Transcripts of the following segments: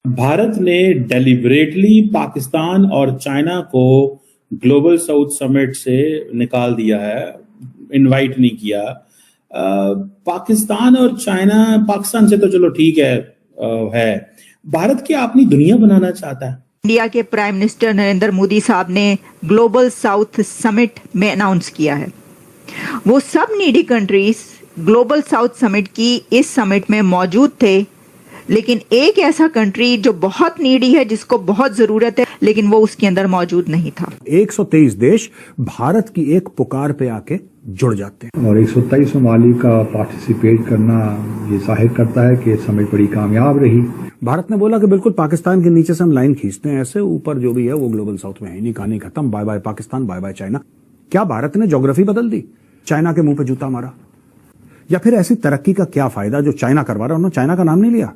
भारत ने डेलिबरेटली पाकिस्तान और चाइना को ग्लोबल साउथ समिट से निकाल दिया है, इनवाइट नहीं किया। पाकिस्तान और चाइना, पाकिस्तान से तो चलो ठीक है। भारत क्या अपनी दुनिया बनाना चाहता है? इंडिया के प्राइम मिनिस्टर नरेंद्र मोदी साहब ने ग्लोबल साउथ समिट में अनाउंस किया है। वो सब needy countries global south summit की इस समिट में मौजूद थे, लेकिन एक ऐसा कंट्री जो बहुत नीडी है, जिसको बहुत जरूरत है, लेकिन वो उसके अंदर मौजूद नहीं था। 123 देश भारत की एक पुकार पे आके जुड़ जाते हैं और 127 ममालिक का पार्टिसिपेट करना ये जाहिर करता है कि समिट बड़ी कामयाब रही। भारत ने बोला कि बिल्कुल पाकिस्तान के नीचे से हम लाइन खींचते हैं, ऐसे ऊपर जो भी है वो ग्लोबल साउथ में है नहीं, कहानी खत्म, bye bye Pakistan, bye bye China. क्या भारत ने ज्योग्राफी बदल दी, चाइना के मुंह पे जूता मारा? या फिर ऐसी तरक्की का क्या फायदा जो चाइना करवा रहा है? उन्होंने चाइना का नाम नहीं लिया,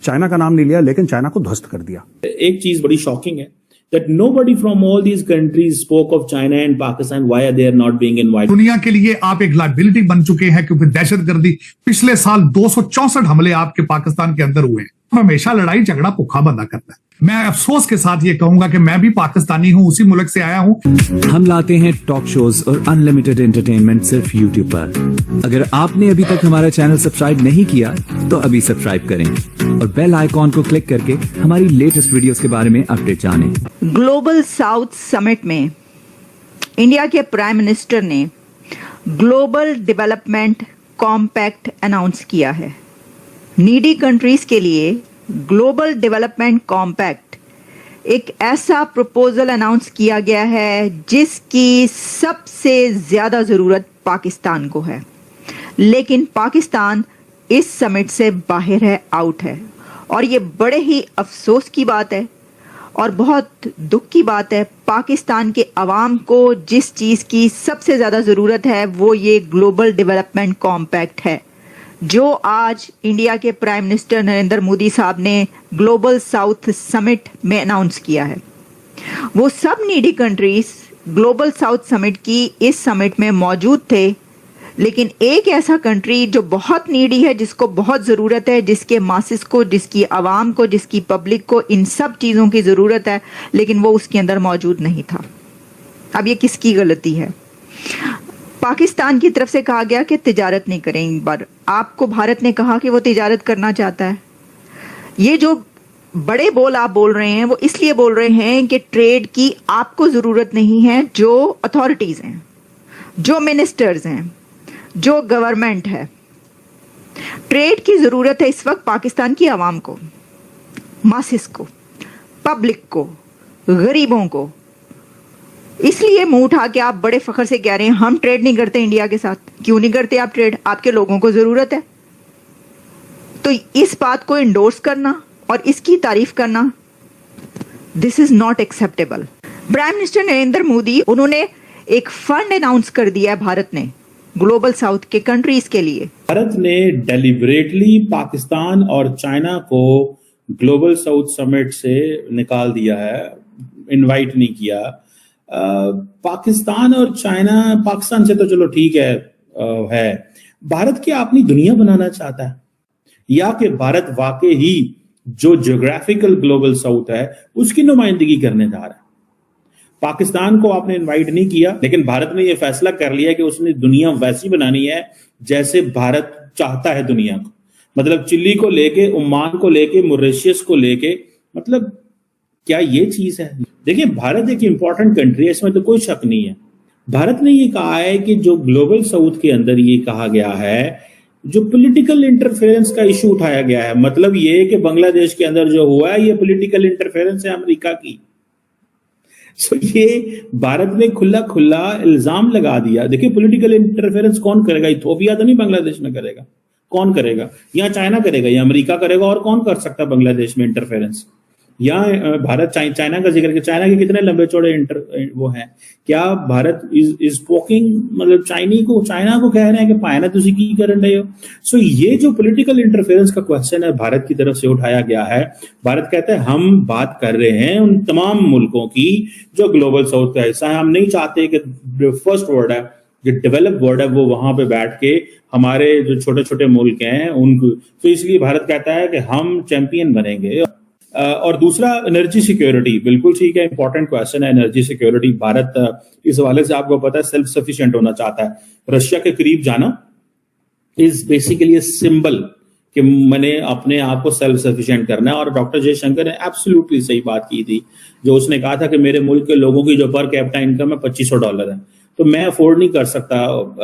चाइना का नाम नहीं लिया, लेकिन चाइना को ध्वस्त कर दिया। एक चीज बड़ी शॉकिंग है that nobody from all these countries spoke of China and Pakistan. Why are they not being invited? दुनिया के लिए आप एक लायबिलिटी बन चुके हैं, क्योंकि दहशतगर्दी पिछले साल 264 हमले आपके पाकिस्तान के अंदर हुए हैं। हमेशा लड़ाई झगड़ा भुखा बंदा करता है। मैं अफसोस के साथ ये कहूंगा कि मैं भी पाकिस्तानी हूं, उसी मुल्क से आया हूं। हम लाते हैं टॉक शोज और अनलिमिटेड एंटरटेनमेंट सिर्फ यूट्यूब पर। अगर आपने अभी तक हमारा चैनल सब्सक्राइब नहीं किया तो अभी सब्सक्राइब करें और बेल आइकॉन को क्लिक करके हमारी लेटेस्ट वीडियोस के बारे में अपडेट जानें। ग्लोबल साउथ समिट में इंडिया के प्राइम मिनिस्टर ने ग्लोबल डेवलपमेंट कॉम्पैक्ट अनाउंस किया है। नीडी कंट्रीज के लिए ग्लोबल डेवलपमेंट कॉम्पैक्ट एक ऐसा प्रपोजल अनाउंस किया गया है जिसकी सबसे ज्यादा जरूरत पाकिस्तान को है, लेकिन पाकिस्तान इस समिट से बाहर है, आउट है। और ये बड़े ही अफसोस की बात है और बहुत दुख की बात है। पाकिस्तान के अवाम को जिस चीज की सबसे ज्यादा जरूरत है वो ये ग्लोबल डेवलपमेंट कॉम्पैक्ट है, जो आज इंडिया के प्राइम मिनिस्टर नरेंद्र मोदी साहब ने ग्लोबल साउथ समिट में अनाउंस किया है। वो सब needy countries global south summit की इस समिट में मौजूद थे, लेकिन एक ऐसा कंट्री जो बहुत नीडी है, जिसको बहुत जरूरत है, जिसके मासिस को, जिसकी आवाम को, जिसकी पब्लिक को इन सब चीजों की जरूरत है, लेकिन वो उसके अंदर मौजूद नहीं था। अब ये किसकी गलती है? पाकिस्तान की तरफ से कहा गया कि तिजारत नहीं करें। एक बार आपको भारत ने कहा कि वो तिजारत करना चाहता है। ये जो बड़े बोल आप बोल रहे हैं वो इसलिए बोल रहे हैं कि ट्रेड की आपको जरूरत नहीं है। जो अथॉरिटीज हैं, जो मिनिस्टर्स हैं, जो गवर्नमेंट है, ट्रेड की जरूरत है इस वक्त पाकिस्तान की आवाम को, मासिस को, पब्लिक को, गरीबों को। इसलिए मुंह उठा के आप बड़े फख्र से कह रहे हैं हम ट्रेड नहीं करते इंडिया के साथ। क्यों नहीं करते आप ट्रेड? आपके लोगों को जरूरत है। तो इस बात को इंडोर्स करना और इसकी तारीफ करना, this is not acceptable. Prime minister Narendra Modi, उन्होंने एक फंड अनाउंस कर दिया है भारत ने ग्लोबल साउथ के कंट्रीज के लिए। भारत ने डेलिबरेटली पाकिस्तान और चाइना को ग्लोबल साउथ समिट से निकाल दिया है, इनवाइट नहीं किया। पाकिस्तान और चाइना, पाकिस्तान से तो चलो ठीक है। भारत क्या अपनी दुनिया बनाना चाहता है, या कि भारत वाकई ही जो ज्योग्राफिकल ग्लोबल साउथ है उसकी नुमाइंदगी करने जा रहा है? पाकिस्तान को आपने इनवाइट नहीं किया, लेकिन भारत ने यह फैसला कर लिया कि उसने दुनिया वैसी बनानी है जैसे भारत चाहता है दुनिया को। मतलब चिल्ली को लेके, ओमान को लेके, मॉरिशस को लेके, मतलब क्या ये चीज है? देखिए, भारत एक इंपॉर्टेंट कंट्री है, इसमें तो कोई शक नहीं है। भारत ने ये कहा है कि जो ग्लोबल साउथ के अंदर ये कहा गया है, जो पॉलिटिकल इंटरफेरेंस का इशू उठाया गया है, मतलब ये कि बांग्लादेश के अंदर जो हुआ है ये पॉलिटिकल इंटरफेरेंस है अमेरिका की। सो ये भारत ने खुला खुला इल्जाम लगा दिया। देखिए, पॉलिटिकल इंटरफेरेंस कौन करेगा? इथोपिया तो नहीं बांग्लादेश में करेगा, कौन करेगा? या चाइना करेगा या अमेरिका करेगा, और कौन कर सकता है बांग्लादेश में इंटरफेरेंस? या भारत चाइना का जिक्र, चाइना के कितने लंबे चौड़े वो हैं? क्या भारत इज स्पोकिंग, मतलब चाइना को कह रहे हैं कि पायना तुसी की कर रहे हो? सो ये जो पॉलिटिकल इंटरफेरेंस का क्वेश्चन है भारत की तरफ से उठाया गया है। भारत कहता है हम बात कर रहे हैं उन तमाम मुल्कों की जो ग्लोबल साउथ का हिस्सा है। हम नहीं चाहते कि फर्स्ट वर्ल्ड है, जो डेवलप वर्ल्ड है, वो वहां पे बैठ के हमारे जो छोटे छोटे मुल्क हैं उनको, तो इसलिए भारत कहता है कि हम चैंपियन बनेंगे। और दूसरा एनर्जी सिक्योरिटी, बिल्कुल ठीक है, इंपॉर्टेंट क्वेश्चन है एनर्जी सिक्योरिटी। भारत इस हवाले से आपको पता है सेल्फ सफिशिएंट होना चाहता है। रशिया के करीब जाना इज बेसिकली सिंबल कि मैंने अपने आप को सेल्फ सफिशिएंट करना है। और डॉक्टर जयशंकर ने एब्सोल्युटली सही बात की थी जो उसने कहा था कि मेरे मुल्क के लोगों की जो पर कैपिटा इनकम है $2500 है, तो मैं अफोर्ड नहीं कर सकता,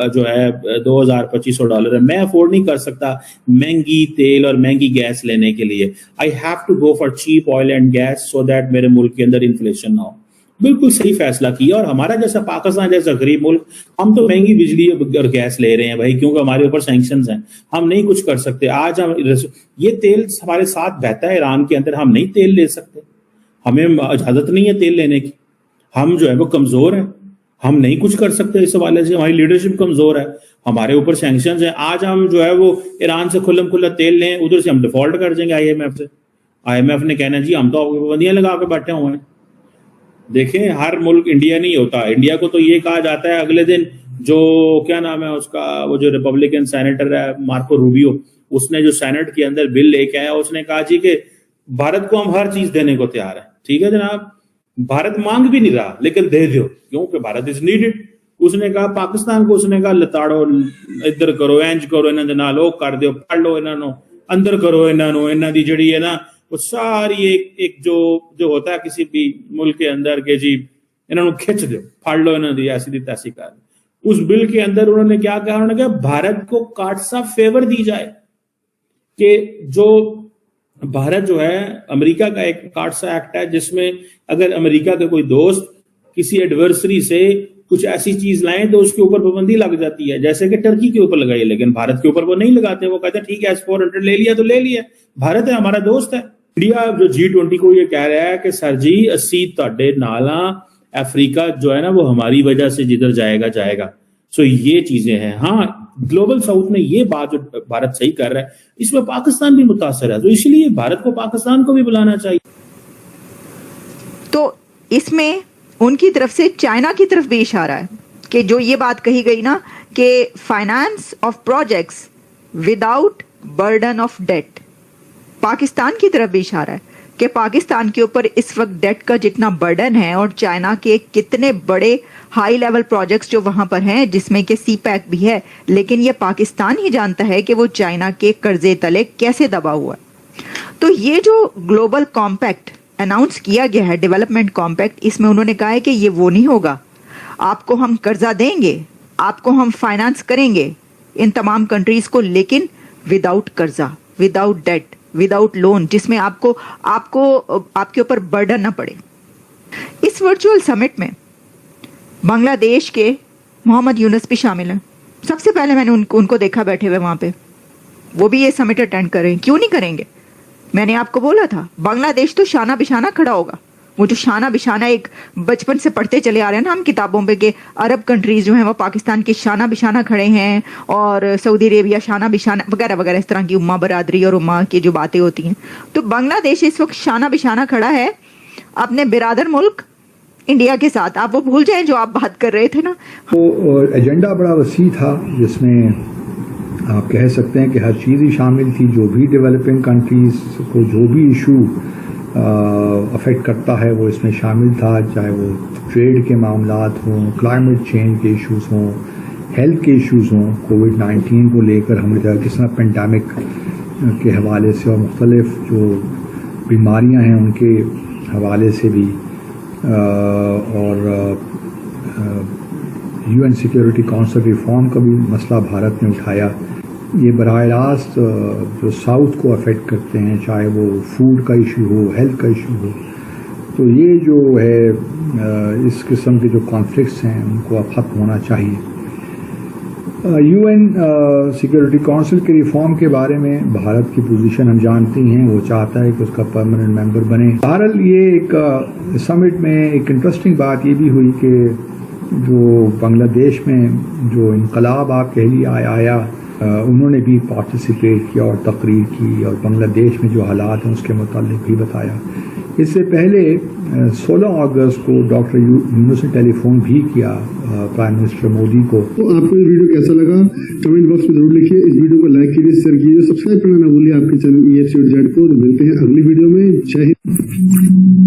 जो है $2000-2500 है, मैं अफोर्ड नहीं कर सकता महंगी तेल और महंगी गैस लेने के लिए। I have to go for cheap oil and gas so that मेरे मुल्क के अंदर इन्फ्लेशन ना हो। बिल्कुल सही फैसला किया। और हमारा जैसा पाकिस्तान जैसा गरीब मुल्क, हम तो महंगी बिजली और गैस ले रहे हैं भाई, क्योंकि हमारे ऊपर सैंक्शंस हैं, हम नहीं कुछ कर सकते। आज हम ये तेल हमारे साथ बहता है ईरान के अंदर, हम नहीं तेल ले सकते, हमें इजाजत नहीं है तेल लेने की, हम जो है वो कमजोर है, हम नहीं कुछ कर सकते इस हवाले से, हमारी लीडरशिप कमजोर है, हमारे ऊपर सैंक्शंस हैं। आज हम जो है वो ईरान से खुल्लम खुल्ला तेल लें, उधर से हम डिफॉल्ट कर जाएंगे IMF से। IMF ने कहना जी हम तो पाबंदियां लगा के बैठे हुए हैं। देखें, हर मुल्क इंडिया नहीं होता। इंडिया को तो ये कहा जाता है, अगले दिन जो क्या नाम है उसका, वो जो रिपब्लिकन सेनेटर है मार्को रूबियो, उसने जो सेनेट के अंदर बिल लेके आया, उसने कहा जी कि भारत को हम हर चीज देने को तैयार है। ठीक है जनाब, भारत मांग भी नहीं रहा लेकिन दे दो, क्योंकि भारत इज नीडेड। उसने कहा पाकिस्तान को, उसने कहा लताड़ो, इधर करो, इंज करो, इन्हों दे नाल कर दो, पढ़ लो इन्हों, अंदर करो इन्हों, इन्हों की जड़ी है ना वो सारी एक जो होता है किसी भी मुल्क के अंदर के जी इन्होंने खिंच दो, फाड़ लो इन्हों दी ऐसी दी तैसी कर। उस बिल के अंदर उन्होंने क्या कहा, उन्होंने कहा भारत को कार्ड सा फेवर दी जाए कि जो भारत जो है, अमेरिका का एक कार्ड सा एक्ट है जिसमें अगर अमेरिका का कोई दोस्त किसी एडवर्सरी से कुछ ऐसी चीज लाएं तो उसके ऊपर पाबंदी लग जाती है, जैसे कि टर्की के ऊपर लगाई, लेकिन भारत के ऊपर वो नहीं लगाते। वो कहते हैं ठीक है S-400 ले लिया तो ले लिया, भारत है हमारा दोस्त है। इंडिया जो G20 को ये कह रहा है कि सर जी 80 ਤੁਹਾਡੇ नाला अफ्रीका जो है ना वो हमारी वजह से जिधर जाएगा जाएगा। सो ये चीजें हैं। हाँ, ग्लोबल साउथ में ये बात जो भारत सही कर रहा है, इसमें पाकिस्तान भी मुतासर है, तो इसलिए भारत को पाकिस्तान को भी बुलाना चाहिए। तो इसमें उनकी तरफ से चाइना की तरफ भी इशारा है कि जो ये बात कही गई ना कि finance of projects without burden of debt, Pakistan की तरफ भी इशारा है कि पाकिस्तान के ऊपर इस वक्त डेट का जितना बर्डन है और चाइना के कितने बड़े हाई लेवल प्रोजेक्ट्स जो वहां पर हैं, जिसमें कि CPEC भी है, लेकिन ये पाकिस्तान ही जानता है कि वो चाइना के कर्जे तले कैसे दबा हुआ है। तो ये जो ग्लोबल कॉम्पैक्ट अनाउंस किया गया है, डेवलपमेंट कॉम्पैक्ट, इसमें उन्होंने कहा है कि ये वो नहीं होगा, आपको हम कर्जा देंगे, आपको हम फाइनेंस करेंगे इन तमाम कंट्रीज को, लेकिन विदाउट कर्जा, विदाउट डेट, विदाउट लोन, जिसमें आपको आपके ऊपर बर्डन ना पड़े। इस वर्चुअल समिट में बांग्लादेश के मोहम्मद यूनुस भी शामिल हैं। सबसे पहले मैंने उनको देखा बैठे हुए वहां पे, वो भी ये समिट अटेंड कर रहे हैं। क्यों नहीं करेंगे? मैंने आपको बोला था बांग्लादेश तो शाना बिशाना खड़ा होगा। वो जो शाना बिशाना एक बचपन से पढ़ते चले आ रहे हैं ना हम किताबों पे के अरब कंट्रीज जो हैं वो पाकिस्तान के शाना बिशाना खड़े हैं, और सऊदी अरेबिया शाना बिशाना वगैरह वगैरह, इस तरह की उम्मा बरादरी और उम्मा की जो बातें होती हैं। तो बांग्लादेश इस वक्त शाना बिशाना खड़ा है अपने बिरादर मुल्क इंडिया के साथ। आप वो भूल जाएं जो आप बात कर रहे थे ना। वो एजेंडा बड़ा वसी था जिसमें आप कह सकते हैं कि हर चीज़ ही शामिल थी। जो भी डेवलपिंग कंट्रीज को जो भी इशू अफेक्ट करता है वो इसमें शामिल था, चाहे वो ट्रेड के मामलात हों, क्लाइमेट चेंज के इश्यूज़ हों, हेल्थ के इश्यूज़ हों, कोविड-19 को लेकर हमने किस तरह पेंडेमिक के हवाले से और मुख्तलिफ जो बीमारियां हैं उनके हवाले से भी, और UN सिक्योरिटी काउंसिल रिफॉर्म का भी मसला भारत ने उठाया। ये बराह रास्त जो साउथ को अफेक्ट करते हैं, चाहे वो फूड का इशू हो, हेल्थ का इशू हो, तो ये जो है इस किस्म के जो कॉन्फ्लिक्ट्स हैं उनको अब ख़त्म होना चाहिए। UN सिक्योरिटी काउंसिल के रिफॉर्म के बारे में भारत की पोजीशन हम जानती हैं, वो चाहता है कि उसका परमानेंट मेंबर बने। बहरहाल ये एक समिट में एक इंटरेस्टिंग बात ये भी हुई कि जो बांग्लादेश में जो इनकलाब आप कह लिए आया, उन्होंने भी पार्टिसिपेट किया और तकरीर की और बांग्लादेश में जो हालात हैं उसके मुतालिक भी बताया। इससे पहले 16 अगस्त को डॉक्टर यूनुस ने टेलीफोन भी किया प्राइम मिनिस्टर मोदी को। तो आपको ये वीडियो कैसा लगा कमेंट बॉक्स में जरूर लिखिए। इस वीडियो को लाइक कीजिए, शेयर कीजिए, सब्सक्राइब करना ना भूलिए आपके चैनल EFC को। तो मिलते हैं अगली वीडियो में। जय हिंद।